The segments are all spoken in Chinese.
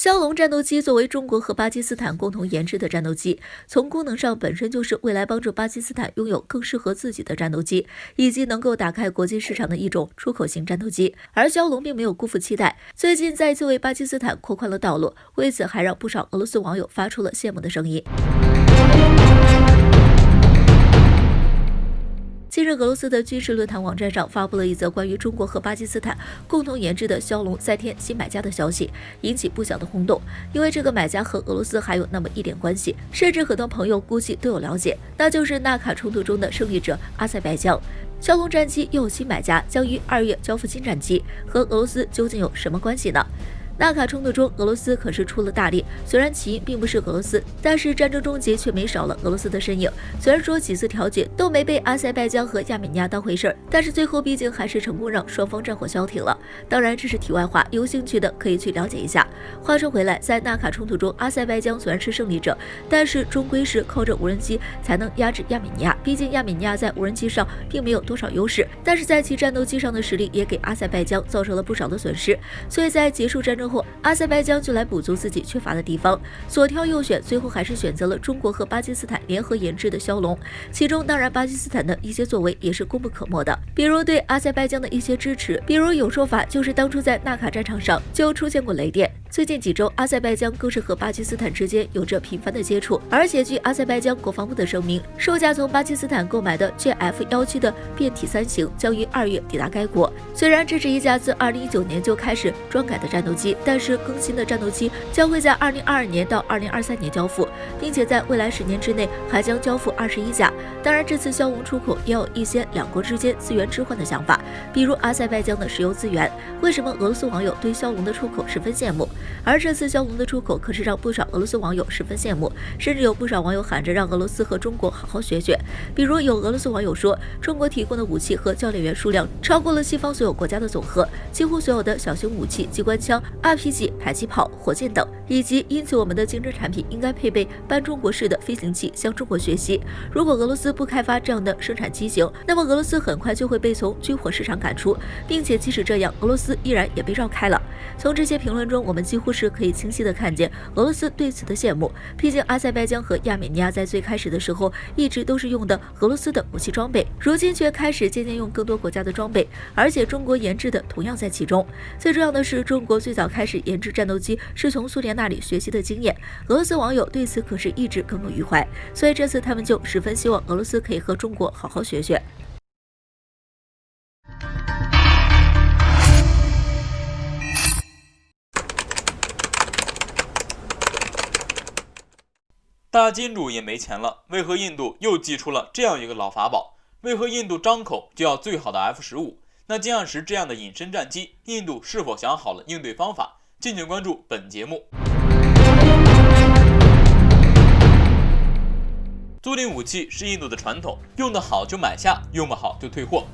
枭龙战斗机作为中国和巴基斯坦共同研制的战斗机，从功能上本身就是未来帮助巴基斯坦拥有更适合自己的战斗机，以及能够打开国际市场的一种出口型战斗机。而枭龙并没有辜负期待，最近再次为巴基斯坦扩宽了道路，为此还让不少俄罗斯网友发出了羡慕的声音。近日，俄罗斯的军事论坛网站上发布了一则关于中国和巴基斯坦共同研制的枭龙再添新买家的消息，引起不小的轰动。因为这个买家和俄罗斯还有那么一点关系，甚至很多朋友估计都有了解，那就是纳卡冲突中的胜利者阿塞拜疆。枭龙战机又有新买家，将于2月交付新战机，和俄罗斯究竟有什么关系呢？纳卡冲突中，俄罗斯可是出了大力，虽然起因并不是俄罗斯，但是战争终结却没少了俄罗斯的身影。虽然说几次调解都没被阿塞拜疆和亚美尼亚当回事儿，但是最后毕竟还是成功让双方战火消停了。当然这是题外话，有兴趣的可以去了解一下。话说回来，在纳卡冲突中，阿塞拜疆虽然是胜利者，但是终归是靠着无人机才能压制亚美尼亚，毕竟亚美尼亚在无人机上并没有多少优势，但是在其战斗机上的实力也给阿塞拜疆造成了不少的损失。所以在结束战争后，阿塞拜疆就来补足自己缺乏的地方，左挑右选，最后还是选择了中国和巴基斯坦联合研制的枭龙。其中当然巴基斯坦的一些作为也是功不可没的，比如对阿塞拜疆的一些支持，比如有说法就是当初在纳卡战场上就出现过雷电。最近几周，阿塞拜疆更是和巴基斯坦之间有着频繁的接触，而且据阿塞拜疆国防部的声明，售价从巴基斯坦购买的 JF-17的变体3型将于2月抵达该国。虽然这是一架自2019年就开始装改的战斗机，但是更新的战斗机将会在2022年到2023年交付，并且在未来10年之内还将交付21架。当然，这次枭龙出口也有一些两国之间资源置换的想法，比如阿塞拜疆的石油资源。为什么俄罗斯网友对枭龙的出口十分羡慕？而这次枭龙的出口可是让不少俄罗斯网友十分羡慕，甚至有不少网友喊着让俄罗斯和中国好好学学。比如有俄罗斯网友说，中国提供的武器和教练员数量超过了西方所有国家的总和，几乎所有的小型武器、机关枪、RPG、迫击炮、火箭等，以及因此我们的竞争产品应该配备搬中国式的飞行器向中国学习。如果俄罗斯不开发这样的生产机型，那么俄罗斯很快就会被从军火市场赶出，并且即使这样，俄罗斯依然也被绕开了。从这些评论中，我们几乎是可以清晰地看见俄罗斯对此的羡慕。毕竟阿塞拜疆和亚美尼亚在最开始的时候一直都是用的俄罗斯的武器装备，如今却开始渐渐用更多国家的装备，而且中国研制的同样在其中。最重要的是，中国最早开始研制战斗机是从苏联那里学习的经验，俄罗斯网友对此可是一直耿耿于怀，所以这次他们就十分希望俄罗斯可以和中国好好学学。大金主也没钱了，为何印度又祭出了这样一个老法宝？为何印度张口就要最好的 F-15？ 那歼20这样的隐身战机，印度是否想好了应对方法？敬请关注本节目。租赁武器是印度的传统，用得好就买下，用不好就退货。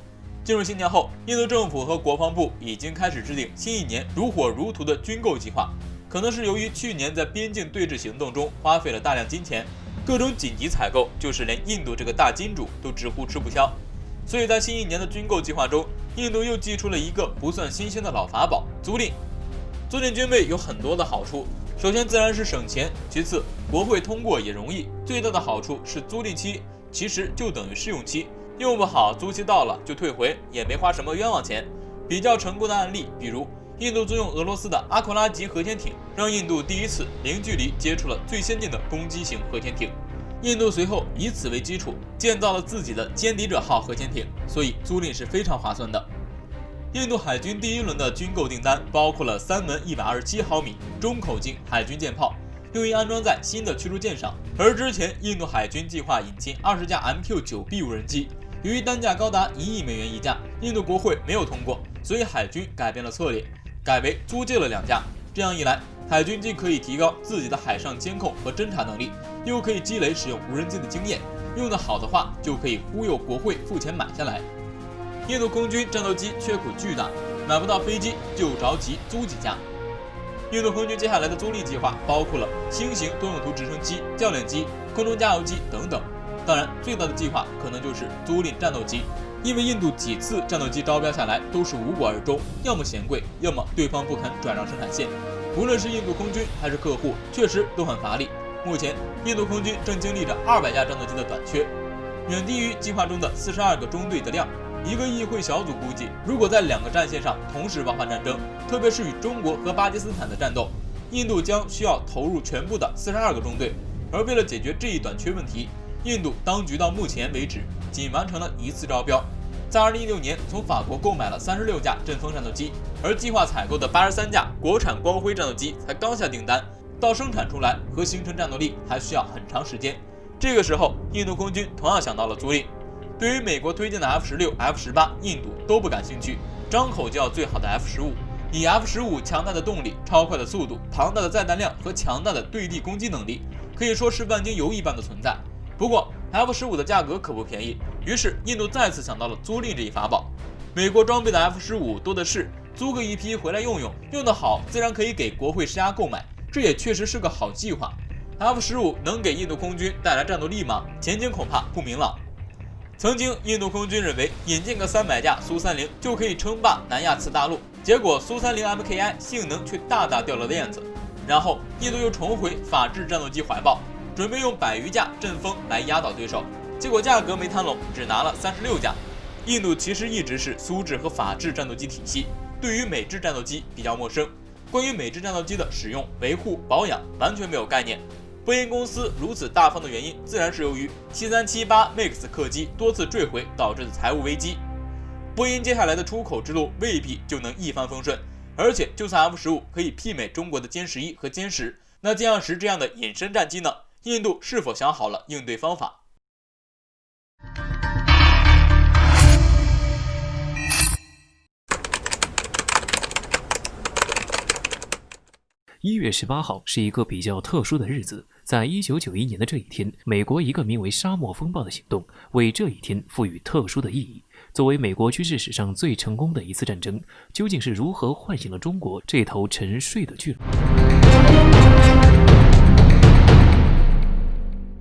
进入新年后，印度政府和国防部已经开始制定新一年如火如荼的军购计划。可能是由于去年在边境对峙行动中花费了大量金钱，各种紧急采购就是连印度这个大金主都直呼吃不消。所以在新一年的军购计划中，印度又祭出了一个不算新鲜的老法宝——租赁。租赁军备有很多的好处，首先自然是省钱，其次国会通过也容易，最大的好处是租赁期其实就等于试用期，用不好租期到了就退回，也没花什么冤枉钱。比较成功的案例，比如印度租用俄罗斯的阿库拉级核潜艇，让印度第一次零距离接触了最先进的攻击型核潜艇。印度随后以此为基础建造了自己的歼敌者号核潜艇，所以租赁是非常划算的。印度海军第一轮的军购订单包括了3门127毫米中口径海军舰炮，用于安装在新的驱逐舰上。而之前印度海军计划引进20架 MQ-9B 无人机，由于单价高达1亿美元一架，印度国会没有通过，所以海军改变了策略，改为租借了2架。这样一来，海军既可以提高自己的海上监控和侦察能力，又可以积累使用无人机的经验，用得好的话就可以忽悠国会付钱买下来。印度空军战斗机缺口巨大，买不到飞机就着急租几架。印度空军接下来的租赁计划包括了轻型多用途直升机、教练机、空中加油机等等。当然，最大的计划可能就是租赁战斗机，因为印度几次战斗机招标下来都是无果而终，要么嫌贵，要么对方不肯转让生产线。无论是印度空军还是客户，确实都很乏力。目前，印度空军正经历着200架战斗机的短缺，远低于计划中的42个中队的量。一个议会小组估计，如果在2个战线上同时爆发战争，特别是与中国和巴基斯坦的战斗，印度将需要投入全部的42个中队。而为了解决这一短缺问题，印度当局到目前为止仅完成了1次招标，在2016年从法国购买了36架阵风战斗机，而计划采购的83架国产光辉战斗机才刚下订单，到生产出来和形成战斗力还需要很长时间。这个时候，印度空军同样想到了租赁。对于美国推荐的 F-16、F-18，印度都不感兴趣，张口就要最好的 F-15。以 F-15强大的动力、超快的速度、庞大的载弹量和强大的对地攻击能力，可以说是万金油一般的存在。不过 F-15的价格可不便宜，于是印度再次想到了租赁这一法宝。美国装备的 F-15多的是，租个一批回来用用，用得好自然可以给国会施压购买，这也确实是个好计划。F-15能给印度空军带来战斗力吗？前景恐怕不明朗。曾经，印度空军认为引进个300架苏30就可以称霸南亚次大陆，结果苏30 MKI 性能却大大掉了链子。然后，印度又重回法制战斗机怀抱，准备用100余架阵风来压倒对手，结果价格没谈拢，只拿了36架。印度其实一直是苏制和法制战斗机体系，对于美制战斗机比较陌生，关于美制战斗机的使用、维护、保养完全没有概念。波音公司如此大方的原因，自然是由于7378 MAX 客机多次坠毁导致的财务危机。波音接下来的出口之路未必就能一帆风顺，而且就算 F-15可以媲美中国的歼11和歼10，那歼20这样的隐身战机呢？印度是否想好了应对方法？1月18号是一个比较特殊的日子，在1991年的这一天，美国一个名为沙漠风暴的行动为这一天赋予特殊的意义。作为美国军事史上最成功的一次战争，究竟是如何唤醒了中国这头沉睡的巨龙？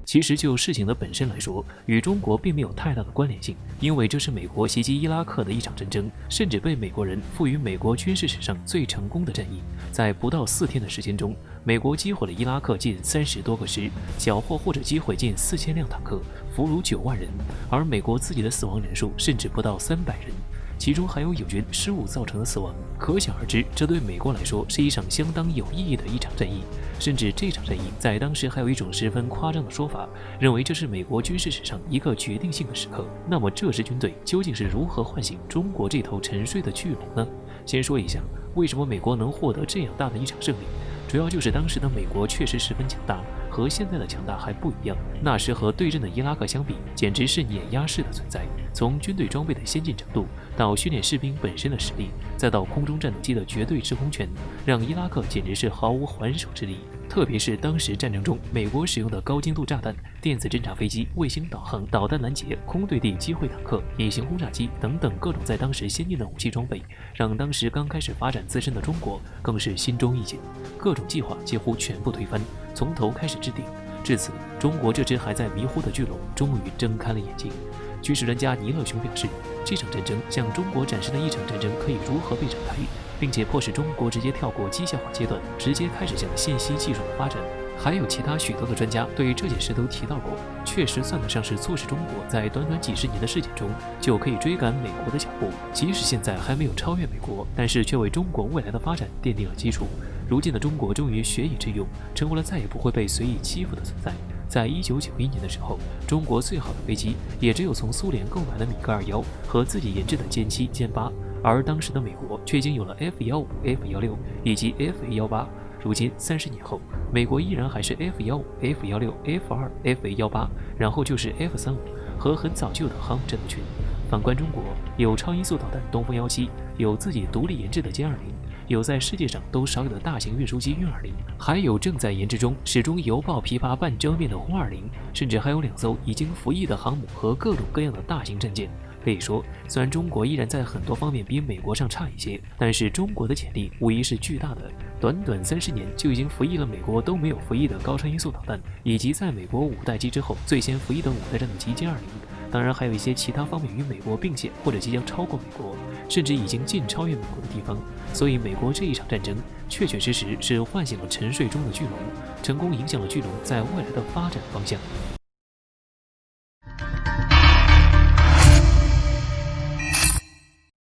其实就事情的本身来说，与中国并没有太大的关联性，因为这是美国袭击伊拉克的一场战争，甚至被美国人赋予美国军事史上最成功的战役。在不到4天的时间中，美国击毁了伊拉克近30多个师，缴获或者击毁近4000辆坦克，俘虏9万人，而美国自己的死亡人数甚至不到300人。其中还有友军失误造成的死亡，可想而知，这对美国来说是一场相当有意义的一场战役。甚至这场战役在当时还有一种十分夸张的说法，认为这是美国军事史上一个决定性的时刻。那么这支军队究竟是如何唤醒中国这头沉睡的巨龙呢？先说一下为什么美国能获得这样大的一场胜利，主要就是当时的美国确实十分强大，和现在的强大还不一样。那时和对阵的伊拉克相比，简直是碾压式的存在。从军队装备的先进程度，到训练士兵本身的实力，再到空中战斗机的绝对制空权，让伊拉克简直是毫无还手之力。特别是当时战争中美国使用的高精度炸弹、电子侦察飞机、卫星导航、导弹拦截、空对地击毁坦克、隐形轰炸机等等各种在当时先进的武器装备，让当时刚开始发展自身的中国更是心中一紧，各种计划几乎全部推翻，从头开始制定。至此，中国这只还在迷糊的巨龙终于睁开了眼睛。军事专家尼勒熊表示，这场战争向中国展示了一场战争可以如何被展开，并且迫使中国直接跳过机械化阶段，直接开始向信息技术的发展。还有其他许多的专家对这件事都提到过，确实算得上是促使中国在短短几十年的事件中就可以追赶美国的脚步。即使现在还没有超越美国，但是却为中国未来的发展奠定了基础。如今的中国终于学以致用，成为了再也不会被随意欺负的存在。在1991年的时候，中国最好的飞机也只有从苏联购买的米格21和自己研制的歼7、歼8，而当时的美国却已经有了 F-15、F-16以及 F-A-18。如今30年后，美国依然还是 F-15、F-16、F-2、F-A-18，然后就是 F-35和很早就有的航母战斗群。反观中国，有超音速导弹东风17，有自己独立研制的歼20，有在世界上都少有的大型运输机运20，还有正在研制中、始终犹抱琵琶半遮面的轰20，甚至还有2艘已经服役的航母和各种各样的大型战舰。可以说，虽然中国依然在很多方面比美国上差一些，但是中国的潜力无疑是巨大的。短短30年就已经服役了美国都没有服役的高超音速导弹，以及在美国5代机之后最先服役的5代战斗机歼20。当然，还有一些其他方面与美国并线或者即将超过美国，甚至已经近超越美国的地方。所以，美国这一场战争确确实实是唤醒了沉睡中的巨龙，成功影响了巨龙在未来的发展方向。